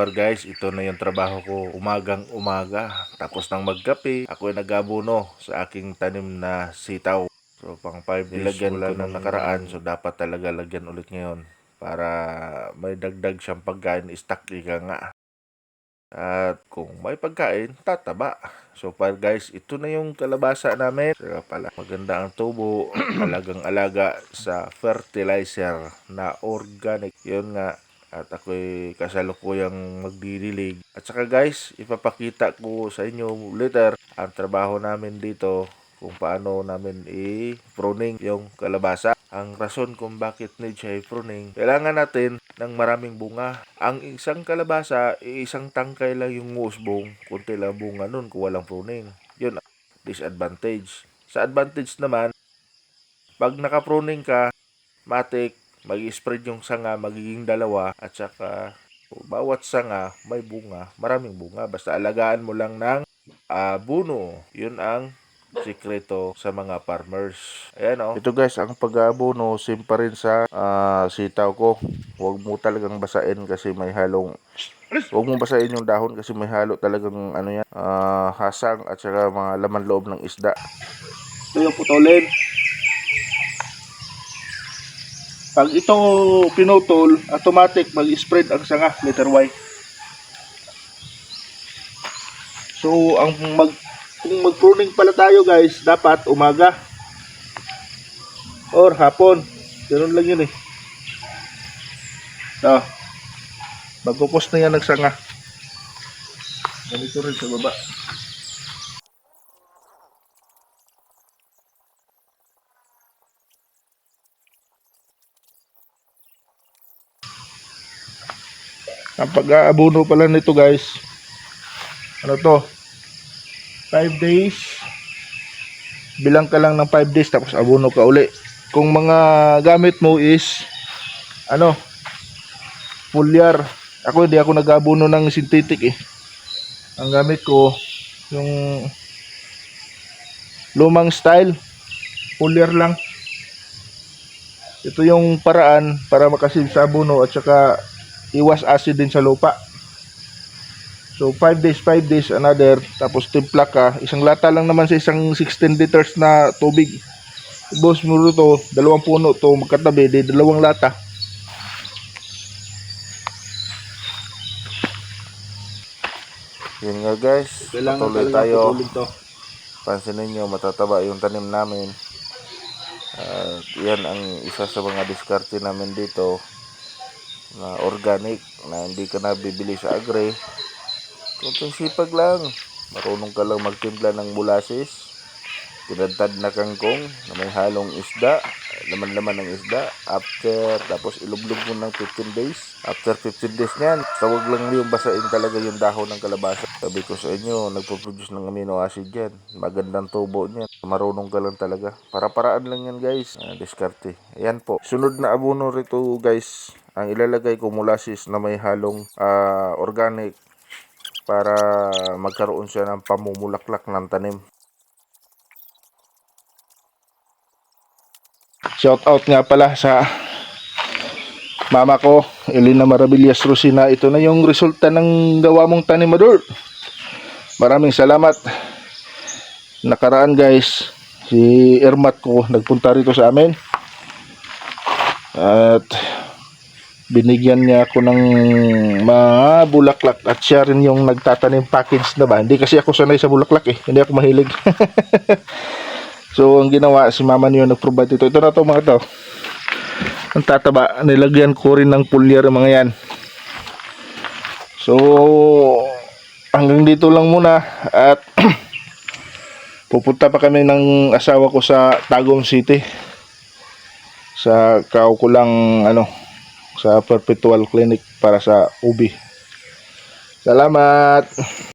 far guys, ito na yung trabaho ko umagang umaga. Tapos nang magkape, ako ay nag-abono sa aking tanim na sitaw. So pang 5 days nilagyan ko nung nakaraan, so dapat talaga lagyan ulit ngayon para may dagdag siyang pagkain, stock ika nga. At kung may pagkain, tataba. So far guys, ito na yung kalabasa namin. Saka pala, maganda ang tubo, alagang-alaga sa fertilizer na organic. Yun nga, at ako'y kasalukuyang magdidilig. At saka guys, ipapakita ko sa inyo later ang trabaho namin dito kung paano namin i-pruning yung kalabasa. Ang rason kung bakit need siya i-pruning, kailangan natin ng maraming bunga. Ang isang kalabasa, isang tangkay lang yung musbong, kunti lang bunga nun kung walang pruning. Yun, disadvantage. Sa advantage naman, pag naka-pruning ka, matik, mag-spread yung sanga, magiging dalawa, at saka bawat sanga may bunga, maraming bunga. Basta alagaan mo lang ng abono. Yun ang sikreto sa mga farmers. Ayan o. Ito guys, ang pag-abono, same pa rin sa sitaw ko. Huwag mo talagang basain kasi may halong, huwag mo basain yung dahon kasi may halo talagang ano yan, hasang at saka mga laman loob ng isda. Ito yung putulin. Pag ito pinutol, automatic mag-spread ang sanga, letter Y. So, kung mag-pruning pala tayo guys, dapat umaga or hapon. Ganun lang yun eh. Magpupos na yan ng sanga. Ganito rin sa baba. Ang pag-aabono pala nito guys, ano to, 5 days, bilang ka lang ng 5 days tapos abono ka uli. Kung mga gamit mo is ano, foliar, ako hindi ako nag-abono ng synthetic eh. Ang gamit ko yung lumang style, foliar lang. Ito yung paraan para makasave sa abono at saka iwas acid din sa lupa. So 5 days another, tapos timpla ka. Isang lata lang naman sa isang 16 liters na tubig. Boss mo to, 2 puno to magkatabi, di 2 lata. Yun nga guys, patuloy tayo. Pansinin nyo, matataba yung tanim namin. Yan ang isa sa mga diskarte namin dito na organic, na hindi ka na bibili sa agre. Kunting sipag lang, marunong ka lang magtimpla ng molasses, tinadtad na kangkong na may halong isda, laman-laman ng isda, tapos ilublog mo ng 15 days. After 15 days niyan, tawag lang yung basain talaga yung dahon ng kalabasa. Sabi ko sa inyo, nagpo-produce ng amino acid yan, magandang tubo niyan, marunong ka lang talaga. Para-paraan lang yan guys, diskarte. Ayan po, sunod na abono rito guys, ang ilalagay ko molasses na may halong organic para magkaroon siya ng pamumulaklak ng tanim. Shout out nga pala sa mama ko, Elena Maravillas Rosina. Ito na yung resulta ng gawa mong tanim, Mador. Maraming salamat. Nakaraan guys, si Ermat ko nagpunta rito sa amin. At binigyan niya ako ng mga bulaklak at siya rin yung nagtatanim package na ba. Hindi kasi ako sanay sa bulaklak eh. Hindi ako mahilig. So ang ginawa, si mama niyo nag-provide ito. Ito na to mga to. Ang tataba, nilagyan ko rin ng foliar mga yan. So hanggang dito lang muna at pupunta pa kami ng asawa ko sa Tagum City. Sa kaukulang sa Perpetual Clinic para sa ubi. Salamat!